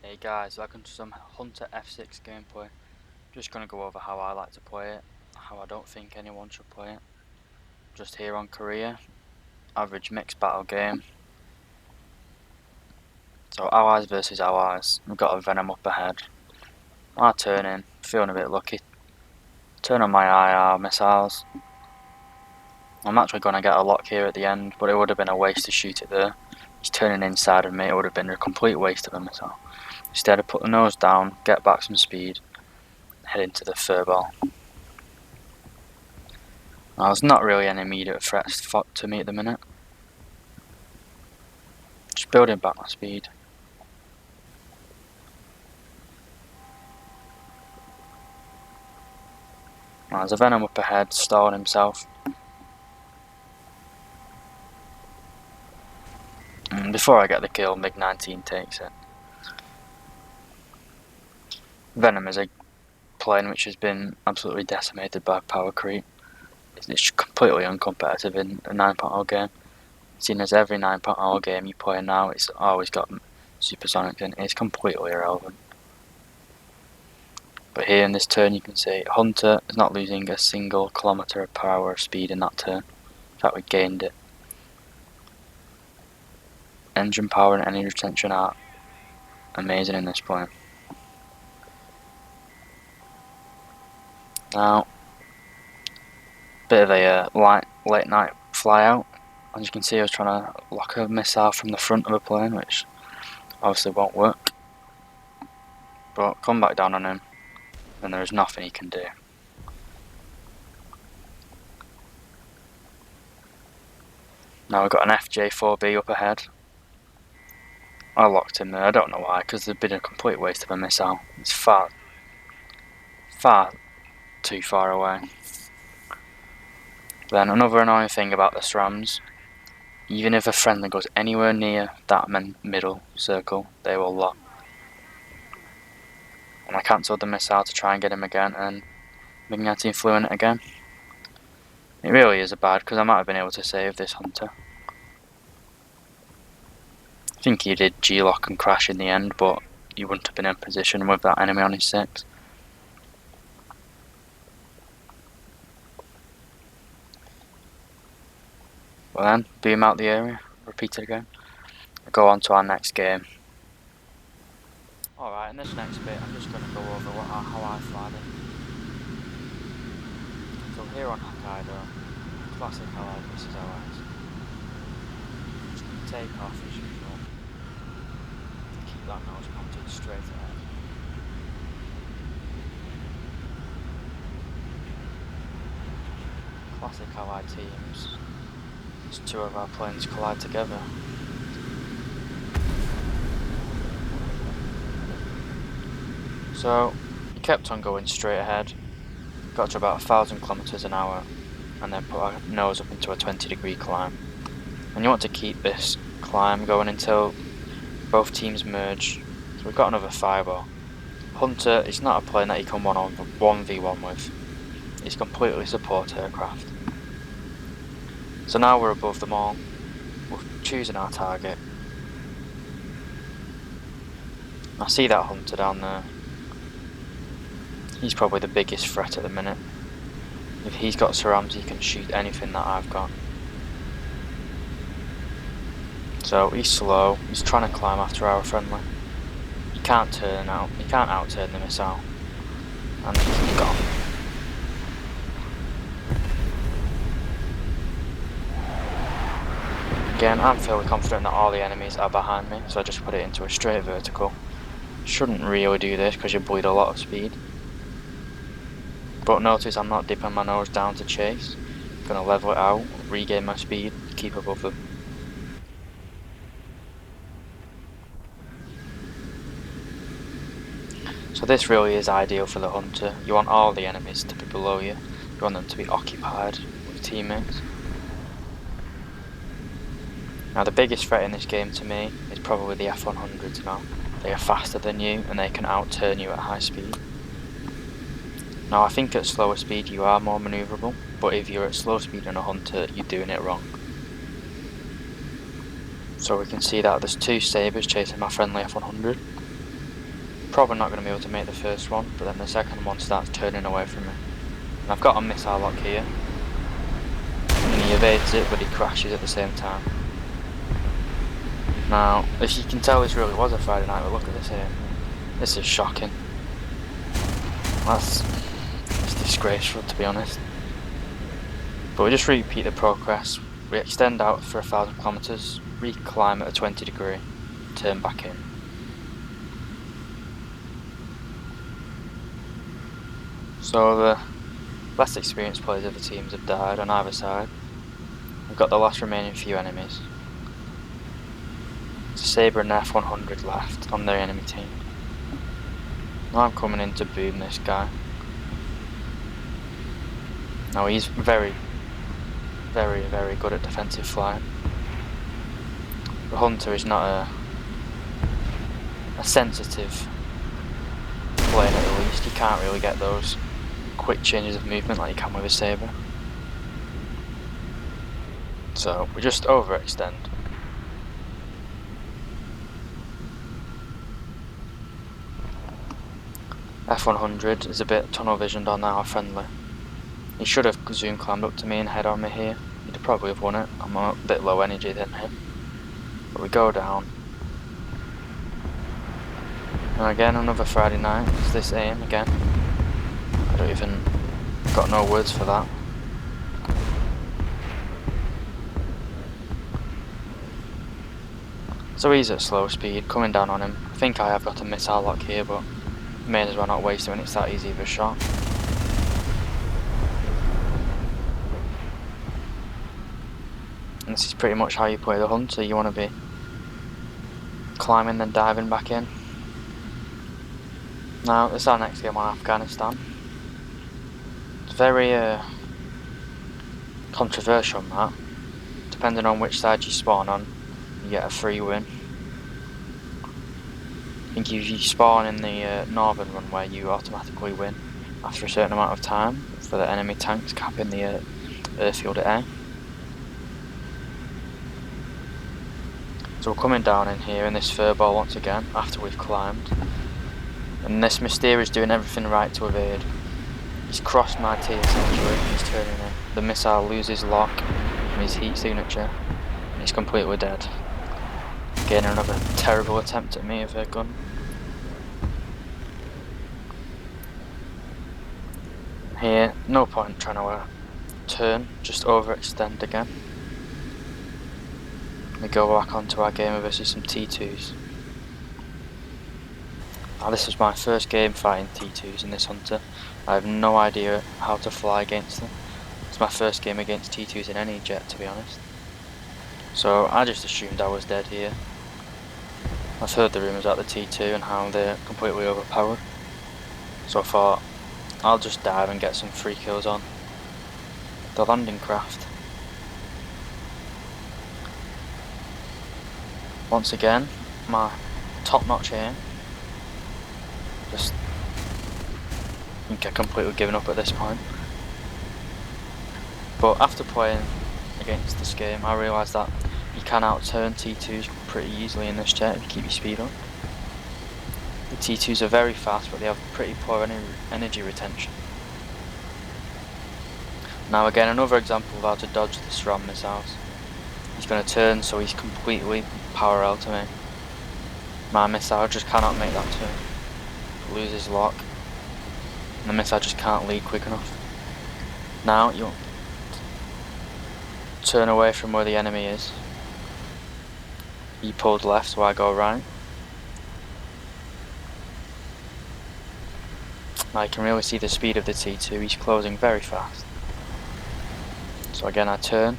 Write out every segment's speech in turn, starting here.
Hey guys, welcome to some Hunter F6 gameplay. Just gonna go over how I like to play it, how I don't think anyone should play it. Just here on career, average mixed battle game. So allies versus allies, we've got a Venom up ahead. I turn in, feeling a bit lucky. Turn on my IR missiles. I'm actually gonna get a lock here at the end, but it would have been a waste to shoot it there. He's turning inside of me, it would have been a complete waste of a missile. Instead I put the nose down, get back some speed, head into the furball. Now, there's not really any immediate threats to me at the minute. Just building back my speed. Now, there's a Venom up ahead, stalling himself. And before I get the kill, MiG-19 takes it. Venom is a plane which has been absolutely decimated by power creep. It's completely uncompetitive in a 9.0 game. Seeing as every 9.0 game you play now, it's always got supersonics in. It's completely irrelevant. But here in this turn you can see Hunter is not losing a single kilometre per hour of speed in that turn. In fact, we gained it. Engine power and energy retention are amazing in this plane. Now, bit of a late night fly out. As you can see, I was trying to lock a missile from the front of a plane, which obviously won't work. But come back down on him, and there is nothing he can do. Now we've got an FJ4B up ahead. I locked him there, I don't know why, because there's been a complete waste of a missile. It's far too far away. Then another annoying thing about the SRAMs, even if a friendly goes anywhere near that middle circle, they will lock. And I cancelled the missile to try and get him again, and MiG-19 flew in it again. It really is a bad, because I might have been able to save this Hunter. I think he did G-lock and crash in the end, but he wouldn't have been in position with that enemy on his 6. Well then, beam out the area, repeat it again. Go on to our next game. Alright, in this next bit I'm just going to go over how I fly it. So here on Hokkaido, classic Allied versus Allies. Just take off as usual. Keep that nose pointed straight ahead. Classic Allied teams. As two of our planes collide together. So, he kept on going straight ahead, got to about 1,000 kilometers an hour, and then put our nose up into a 20-degree climb. And you want to keep this climb going until both teams merge. So we've got another fireball. Hunter is not a plane that you can 1v1 with. It's completely support aircraft. So now we're above them all. We're choosing our target. I see that Hunter down there. He's probably the biggest threat at the minute. If he's got SRAMs, he can shoot anything that I've got. So he's slow, he's trying to climb after our friendly. He can't out-turn the missile. And he's gone. Again, I'm fairly confident that all the enemies are behind me, so I just put it into a straight vertical. Shouldn't really do this because you bleed a lot of speed. But notice I'm not dipping my nose down to chase. I'm going to level it out, regain my speed, keep above them. So this really is ideal for the Hunter. You want all the enemies to be below you. You want them to be occupied with teammates. Now the biggest threat in this game to me is probably the F-100s now. They are faster than you and they can out-turn you at high speed. Now I think at slower speed you are more manoeuvrable, but if you're at slow speed in a Hunter, you're doing it wrong. So we can see that there's two Sabres chasing my friendly F-100. probably not going to be able to make the first one, but then the second one starts turning away from me. And I've got a missile lock here, and he evades it, but he crashes at the same time. Now, as you can tell, this really was a Friday night, but look at this here. This is shocking. It's disgraceful, to be honest. But we just repeat the progress. We extend out for 1,000 kilometers, reclimb at a 20 degree, turn back in. So the less experienced players of the teams have died on either side. We've got the last remaining few enemies. It's a Sabre and F-100 left on their enemy team. Now I'm coming in to boom this guy. Now he's very good at defensive flying. The Hunter is not a sensitive plane at least. You can't really get those quick changes of movement like you can with a Sabre. So we just overextend. F-100 is a bit tunnel visioned on our friendly. He should have zoom climbed up to me and head on me here. He'd probably have won it. I'm a bit low energy than him. But we go down. And again, another Friday night. It's this aim again. I don't even got no words for that. So he's at slow speed, coming down on him. I think I have got a missile lock here, but may as well not waste it when it's that easy of a shot. And this is pretty much how you play the Hunter. You want to be climbing then diving back in. Now, this is our next game on Afghanistan. It's very controversial on that. Depending on which side you spawn on, you get a free win. I think if you spawn in the northern runway, you automatically win after a certain amount of time for the enemy tanks capping the airfield at air. So we're coming down in here in this furball once again after we've climbed. And this Mysteria is doing everything right to evade. He's crossed my T essentially, he's turning in. The missile loses lock and his heat signature, and he's completely dead. Again, another terrible attempt at me with a gun. Here, no point trying to turn, just overextend again. We go back onto our game versus some T2s. Now this was my first game fighting T2s in this Hunter. I have no idea how to fly against them. It's my first game against T2s in any jet, to be honest. So I just assumed I was dead here. I've heard the rumours about the T2 and how they're completely overpowered. So I thought, I'll just dive and get some free kills on the landing craft. Once again, my top-notch aim. Just I think I've completely given up at this point. But after playing against this game, I realised that you can outturn T2s pretty easily in this jet if you keep your speed up. The T2s are very fast, but they have pretty poor energy retention. Now again, another example of how to dodge the SRAM missiles. He's going to turn, so he's completely parallel to me. My missile just cannot make that turn. It loses lock. And the missile just can't lead quick enough. Now you turn away from where the enemy is. He pulled left, so I go right. Now you can really see the speed of the T2, he's closing very fast. So again I turn.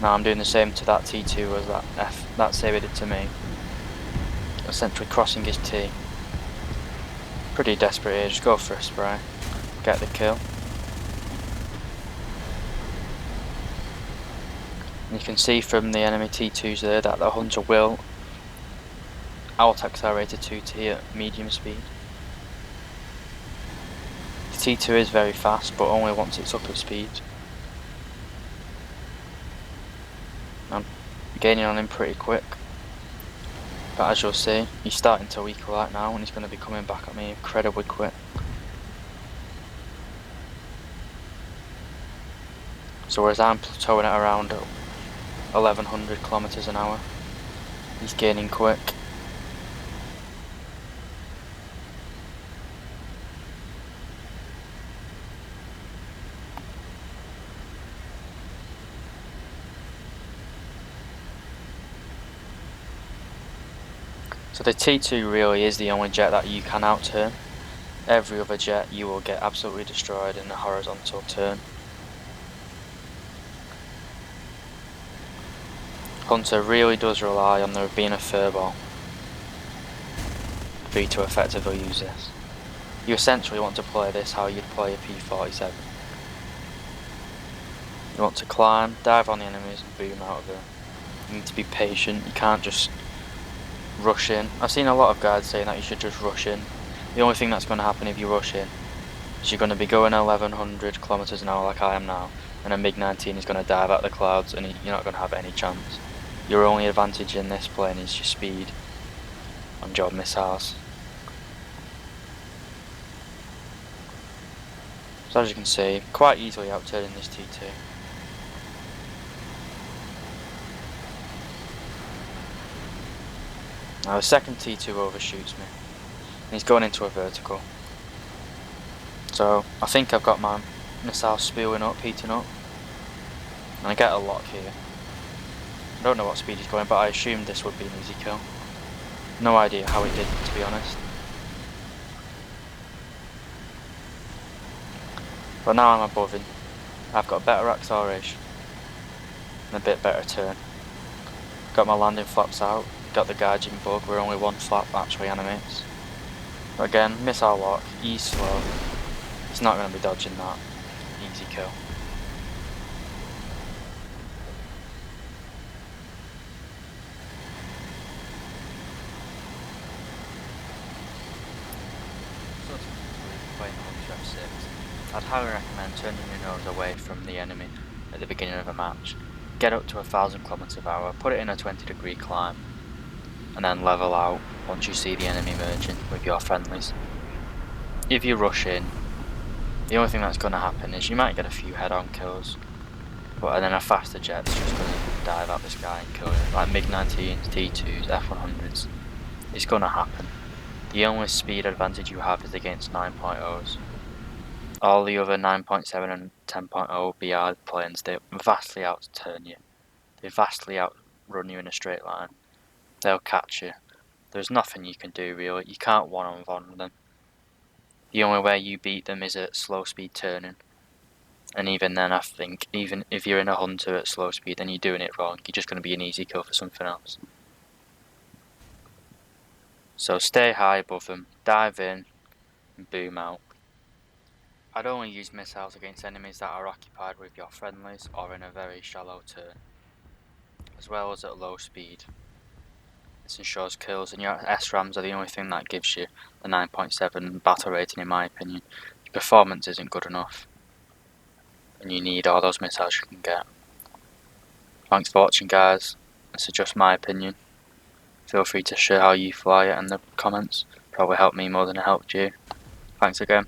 Now I'm doing the same to that T2 as that Sabre did to me. Essentially crossing his T. Pretty desperate here, just go for a spray. Get the kill. And you can see from the enemy T2s there that the Hunter will out-accelerate a 2T at medium speed. The T2 is very fast, but only once it's up at speed. I'm gaining on him pretty quick. But as you'll see, he's starting to weaken out now, and he's going to be coming back at me incredibly quick. So whereas I'm plateauing at around 1100 kilometers an hour, he's gaining quick. So the T2 really is the only jet that you can outturn. Every other jet you will get absolutely destroyed in a horizontal turn. Hunter really does rely on there being a furball for you to effectively use this. You essentially want to play this how you'd play a P-47. You want to climb, dive on the enemies and boom out of there. You need to be patient, you can't just rush in. I've seen a lot of guys saying that you should just rush in. The only thing that's going to happen if you rush in is you're going to be going 1100 kilometers an hour like I am now, and a MiG-19 is going to dive out the clouds and you're not going to have any chance. Your only advantage in this plane is your speed and your missiles. So as you can see, quite easily outturning this T2. Now the second T2 overshoots me, and he's going into a vertical. So I think I've got my missiles spewing up, heating up, and I get a lock here. I don't know what speed he's going, but I assumed this would be an easy kill. No idea how he did, to be honest. But now I'm above him. I've got better acceleration and a bit better turn. Got my landing flaps out, got the guiding bug where only one flap actually animates. But again, missile lock, he's slow. He's not going to be dodging that. Easy kill. So to conclude playing Hunter F6, I'd highly recommend turning your nose away from the enemy at the beginning of a match. Get up to 1000 km/h, put it in a 20-degree climb, and then level out once you see the enemy merging with your friendlies. If you rush in, the only thing that's going to happen is you might get a few head-on kills, but then a faster jet's just going to dive out the sky and kill you, like MiG-19s, T2s, F-100s. It's going to happen. The only speed advantage you have is against 9.0s. All the other 9.7 and 10.0 BR planes, they vastly outturn you. They vastly outrun you in a straight line. They'll catch you. There's nothing you can do really. You can't one-on-one them. The only way you beat them is at slow speed turning. And even then, I think, even if you're in a Hunter at slow speed and you're doing it wrong, you're just going to be an easy kill for something else. So stay high above them, dive in, and boom out. I'd only use missiles against enemies that are occupied with your friendlies or in a very shallow turn, as well as at low speed. This ensures kills, and your SRAMs are the only thing that gives you the 9.7 battle rating in my opinion. Your performance isn't good enough, and you need all those missiles you can get. Thanks for watching guys, this is just my opinion. Feel free to share how you fly it in the comments, probably helped me more than it helped you. Thanks again.